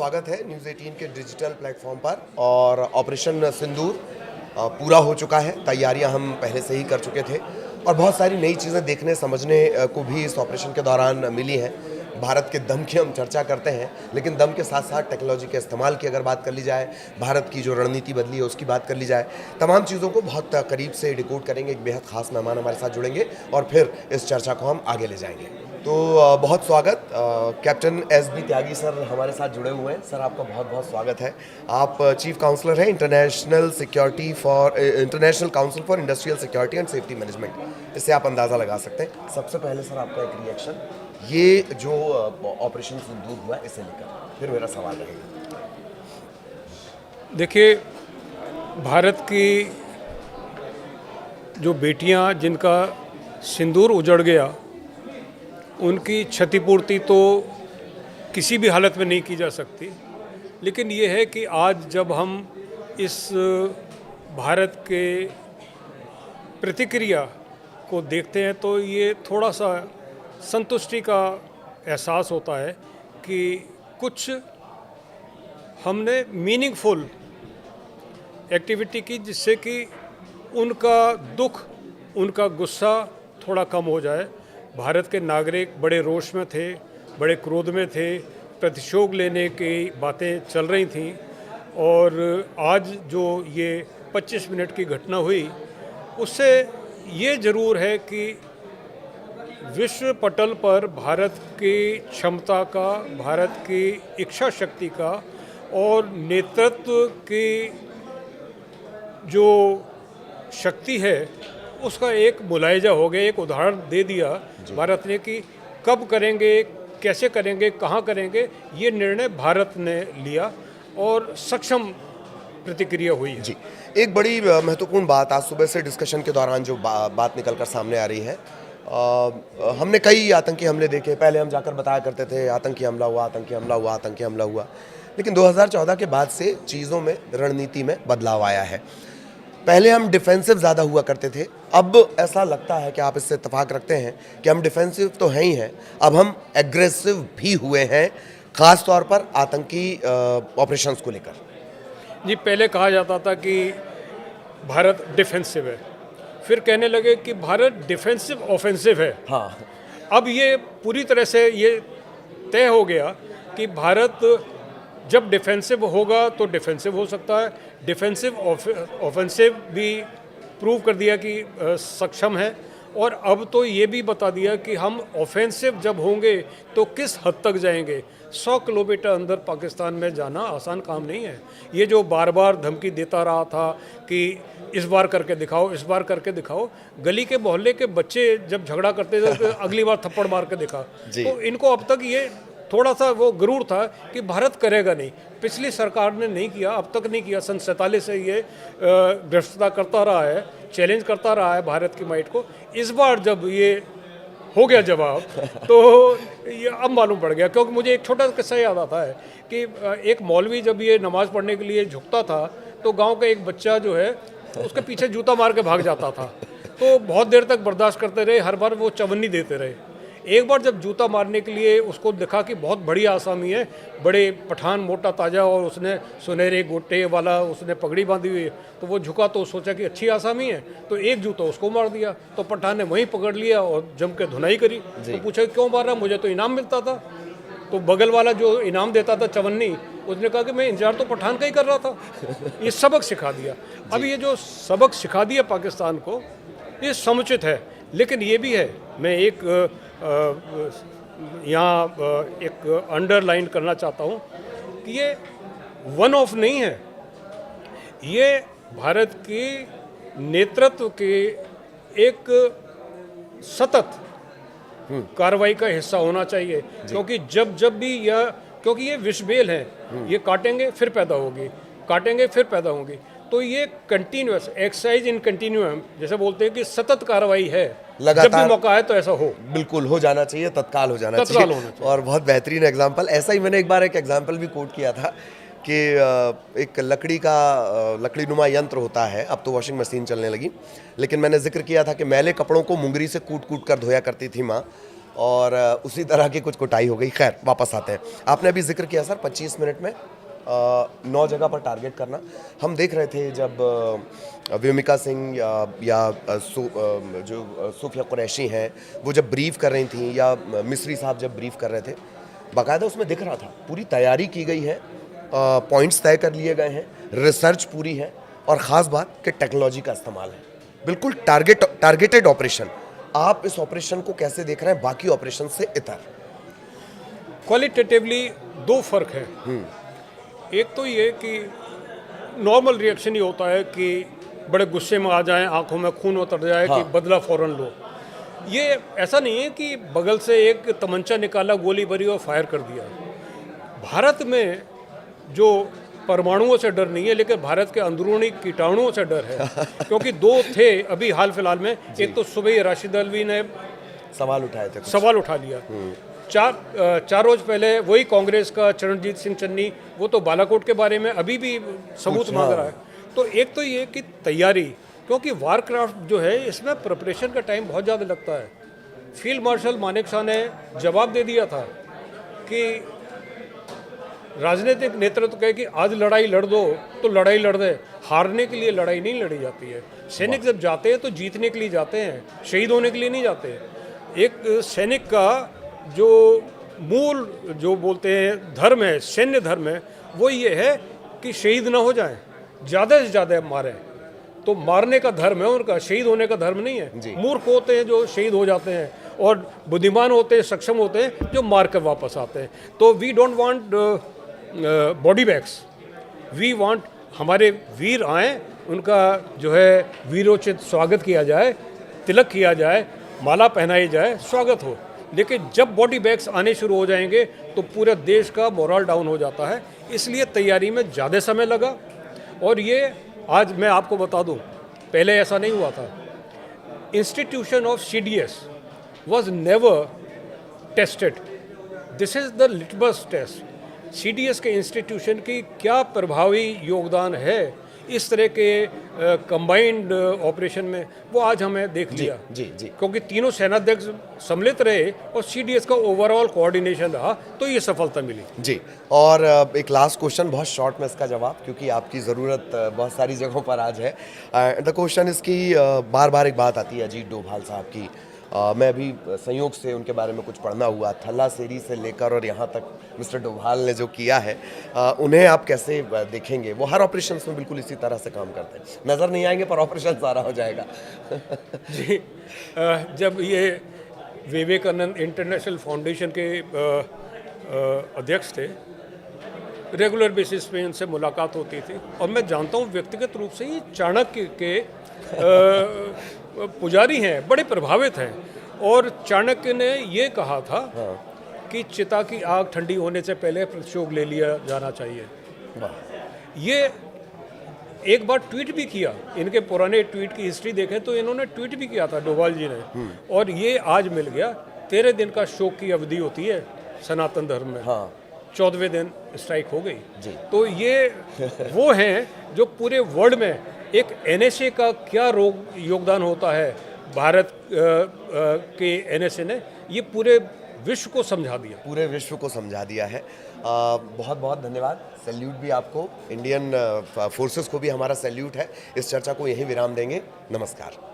स्वागत है न्यूज़ 18 के डिजिटल प्लेटफॉर्म पर। और ऑपरेशन सिंदूर पूरा हो चुका है। तैयारियां हम पहले से ही कर चुके थे और बहुत सारी नई चीज़ें देखने समझने को भी इस ऑपरेशन के दौरान मिली हैं। भारत के दम की हम चर्चा करते हैं, लेकिन दम के साथ साथ टेक्नोलॉजी के इस्तेमाल की अगर बात कर ली जाए, भारत की जो रणनीति बदली है उसकी बात कर ली जाए, तमाम चीज़ों को बहुत करीब से डिकोड करेंगे। एक बेहद खास मेहमान हमारे साथ जुड़ेंगे और फिर इस चर्चा को हम आगे ले जाएंगे। तो बहुत स्वागत, कैप्टन एसबी त्यागी सर हमारे साथ जुड़े हुए हैं। सर, आपका बहुत बहुत स्वागत है। आप चीफ काउंसलर हैं international council for industrial security and safety management. इससे आप अंदाज़ा लगा सकते हैं। सबसे पहले सर आपका एक रिएक्शन, ये जो ऑपरेशन सिंदूर हुआ इसे लेकर, फिर मेरा सवाल रहेगा। देखिए, भारत की जो बेटियां जिनका सिंदूर उजड़ गया, उनकी क्षतिपूर्ति तो किसी भी हालत में नहीं की जा सकती। लेकिन ये है कि आज जब हम इस भारत के प्रतिक्रिया को देखते हैं तो ये थोड़ा सा संतुष्टि का एहसास होता है कि कुछ हमने मीनिंगफुल एक्टिविटी की, जिससे कि उनका दुख, उनका गुस्सा थोड़ा कम हो जाए। भारत के नागरिक बड़े रोष में थे, बड़े क्रोध में थे, प्रतिशोध लेने की बातें चल रही थीं। और आज जो ये 25 मिनट की घटना हुई, उससे ये ज़रूर है कि विश्व पटल पर भारत की क्षमता का, भारत की इच्छा शक्ति का और नेतृत्व की जो शक्ति है उसका एक मुलायजा हो गया, एक उदाहरण दे दिया भारत ने कि कब करेंगे, कैसे करेंगे, कहाँ करेंगे। ये निर्णय भारत ने लिया और सक्षम प्रतिक्रिया हुई है। जी, एक बड़ी महत्वपूर्ण बात आज सुबह से डिस्कशन के दौरान जो बात निकल कर सामने आ रही है, हमने कई आतंकी हमले देखे। पहले हम जाकर बताया करते थे आतंकी हमला हुआ, आतंकी हमला हुआ, आतंकी हमला हुआ। लेकिन 2014 के बाद से चीज़ों में, रणनीति में बदलाव आया है। पहले हम डिफेंसिव ज़्यादा हुआ करते थे, अब ऐसा लगता है कि आप इससे इत्तेफाक रखते हैं कि हम डिफेंसिव तो हैं ही हैं, अब हम एग्रेसिव भी हुए हैं, ख़ास तौर पर आतंकी ऑपरेशंस को लेकर। जी, पहले कहा जाता था कि भारत डिफेंसिव है, फिर कहने लगे कि भारत डिफेंसिव ऑफेंसिव है। हाँ, अब ये पूरी तरह से ये तय हो गया कि भारत जब डिफेंसिव होगा तो डिफेंसिव हो सकता है, डिफेंसिव ऑफेंसिव भी प्रूव कर दिया कि सक्षम है। और अब तो ये भी बता दिया कि हम ऑफेंसिव जब होंगे तो किस हद तक जाएंगे। 100 किलोमीटर अंदर पाकिस्तान में जाना आसान काम नहीं है। ये जो बार बार धमकी देता रहा था कि इस बार करके दिखाओ, इस बार करके दिखाओ, गली के मोहल्ले के बच्चे जब झगड़ा करते थे तो अगली बार थप्पड़ मार के दिखा। तो इनको अब तक ये थोड़ा सा वो गरूर था कि भारत करेगा नहीं। पिछली सरकार ने नहीं किया, अब तक नहीं किया। सन 47 से ये ग्रस्तता करता रहा है, चैलेंज करता रहा है भारत की माइट को। इस बार जब ये हो गया जवाब तो ये अब मालूम पड़ गया। क्योंकि मुझे एक छोटा सा किस्सा याद आता है कि एक मौलवी जब ये नमाज़ पढ़ने के लिए झुकता था तो गाँव का एक बच्चा जो है उसके पीछे जूता मार के भाग जाता था। तो बहुत देर तक बर्दाश्त करते रहे, हर बार वो चवन्नी देते रहे। एक बार जब जूता मारने के लिए उसको देखा कि बहुत बड़ी आसामी है, बड़े पठान, मोटा ताजा, और उसने सुनहरे गोटे वाला उसने पगड़ी बांधी हुई है, तो वो झुका तो सोचा कि अच्छी आसामी है, तो एक जूता उसको मार दिया। तो पठान ने वहीं पकड़ लिया और जम के धुनाई करी। तो पूछा क्यों मारा, मुझे तो इनाम मिलता था। तो बगल वाला जो इनाम देता था चवन्नी, उसने कहा कि मैं इंतजार तो पठान का ही कर रहा था। ये सबक सिखा दिया। अब ये जो सबक सिखा दिया पाकिस्तान को, ये समुचित है। लेकिन ये भी है, मैं एक यहाँ एक अंडरलाइन करना चाहता हूँ कि ये वन ऑफ नहीं है। ये भारत की नेतृत्व के एक सतत कार्रवाई का हिस्सा होना चाहिए। क्योंकि जब भी यह, क्योंकि ये विषबेल है, ये काटेंगे फिर पैदा होगी, काटेंगे फिर पैदा होगी। तो ये कंटिन्यूअस एक्सरसाइज इन कंटिन्यूम, जैसे बोलते हैं कि सतत कार्रवाई है। जब भी मौका है तो ऐसा हो, बिल्कुल हो जाना चाहिए, तत्काल हो जाना चाहिए। और बहुत बेहतरीन एग्जाम्पल, ऐसा ही मैंने एक बार एक एग्जाम्पल भी कोट किया था कि एक लकड़ी नुमा यंत्र होता है, अब तो वॉशिंग मशीन चलने लगी, लेकिन मैंने जिक्र किया था कि मैले कपड़ों को मुंगरी से कूट कूट कर धोया करती थी माँ। और उसी तरह की कुछ कुटाई हो गई। खैर वापस आते हैं, आपने अभी जिक्र किया सर 25 मिनट में 9 जगह पर टारगेट करना। हम देख रहे थे जब व्योमिका सिंह जो सूफिया कुरैशी हैं वो जब ब्रीफ कर रही थी, या मिस्री साहब जब ब्रीफ कर रहे थे, बाकायदा उसमें दिख रहा था पूरी तैयारी की गई है, पॉइंट्स तय कर लिए गए हैं, रिसर्च पूरी है, और ख़ास बात कि टेक्नोलॉजी का इस्तेमाल है, बिल्कुल टारगेटेड ऑपरेशन। आप इस ऑपरेशन को कैसे देख रहे हैं बाकी ऑपरेशन से इतर? क्वालिटेटिवली दो फर्क है। एक तो ये कि नॉर्मल रिएक्शन ये होता है कि बड़े गुस्से में आ जाएं, आंखों में खून उतर जाए कि बदला फौरन लो। ये ऐसा नहीं है कि बगल से एक तमंचा निकाला, गोली भरी और फायर कर दिया। भारत में जो परमाणुओं से डर नहीं है, लेकिन भारत के अंदरूनी कीटाणुओं से डर है। क्योंकि दो थे अभी हाल फिलहाल में, एक तो सुबह ही राशिद अल्वी ने सवाल उठा लिया। चार रोज पहले वही कांग्रेस का चरणजीत सिंह चन्नी, वो तो बालाकोट के बारे में अभी भी सबूत मांग रहा है। तो एक तो ये कि तैयारी, क्योंकि वारक्राफ्ट जो है इसमें प्रिपरेशन का टाइम बहुत ज़्यादा लगता है। फील्ड मार्शल मानेकशॉ ने जवाब दे दिया था कि राजनीतिक नेतृत्व कहे कि आज लड़ाई लड़ दो तो लड़ाई लड़ दे, हारने के लिए लड़ाई नहीं लड़ी जाती है। सैनिक जब जाते हैं तो जीतने के लिए जाते हैं, शहीद होने के लिए नहीं जाते। एक सैनिक का जो मूल जो बोलते हैं धर्म है, सैन्य धर्म है, वो ये है कि शहीद ना हो जाएं, ज़्यादा से ज़्यादा मारें। तो मारने का धर्म है उनका, शहीद होने का धर्म नहीं है। मूर्ख होते हैं जो शहीद हो जाते हैं, और बुद्धिमान होते हैं, सक्षम होते हैं जो मार कर वापस आते हैं। तो we don't want body bags, we want हमारे वीर आएँ, उनका जो है वीरोचित स्वागत किया जाए, तिलक किया जाए, माला पहनाई जाए, स्वागत हो। लेकिन जब बॉडी बैग्स आने शुरू हो जाएंगे तो पूरे देश का मोरल डाउन हो जाता है। इसलिए तैयारी में ज़्यादा समय लगा। और ये आज मैं आपको बता दूं, पहले ऐसा नहीं हुआ था। Institution of CDS was never tested. This is the litmus test. CDS के इंस्टीट्यूशन की क्या प्रभावी योगदान है इस तरह के कंबाइंड ऑपरेशन में, वो आज हमें देख लिया। जी। क्योंकि तीनों सेनाध्यक्ष सम्मिलित रहे और CDS का ओवरऑल कोऑर्डिनेशन रहा, तो ये सफलता मिली। जी। और एक लास्ट क्वेश्चन, बहुत शॉर्ट में इसका जवाब, क्योंकि आपकी ज़रूरत बहुत सारी जगहों पर आज है। द क्वेश्चन इसकी बार बार एक बात आती है अजीत डोभाल साहब की। मैं अभी संयोग से उनके बारे में कुछ पढ़ना हुआ, थल्ला सेरी से लेकर और यहाँ तक मिस्टर डोभाल ने जो किया है, उन्हें आप कैसे देखेंगे? वो हर ऑपरेशन में बिल्कुल इसी तरह से काम करते हैं, नज़र नहीं आएंगे पर ऑपरेशन सारा हो जाएगा। जी, जब ये विवेकानंद इंटरनेशनल फाउंडेशन के अध्यक्ष थे, रेगुलर बेसिस पे इनसे मुलाकात होती थी, और मैं जानता हूँ व्यक्तिगत रूप से ये चाणक्य के पुजारी हैं, बड़े प्रभावित हैं। और चाणक्य ने ये कहा था कि चिता की आग ठंडी होने से पहले प्रतिशोध ले लिया जाना चाहिए। ये एक बार ट्वीट भी किया, इनके पुराने ट्वीट की हिस्ट्री देखें तो इन्होंने ट्वीट भी किया था डोभाल जी ने, और ये आज मिल गया। 13 दिन का शोक की अवधि होती है सनातन धर्म में, 14वें दिन स्ट्राइक हो गई। तो ये वो हैं जो पूरे वर्ल्ड में एक NSA का क्या योगदान होता है, भारत के NSA ने ये पूरे विश्व को समझा दिया, पूरे विश्व को समझा दिया है। बहुत बहुत धन्यवाद, सैल्यूट भी आपको, इंडियन फोर्सेस को भी हमारा सैल्यूट है। इस चर्चा को यहीं विराम देंगे। नमस्कार।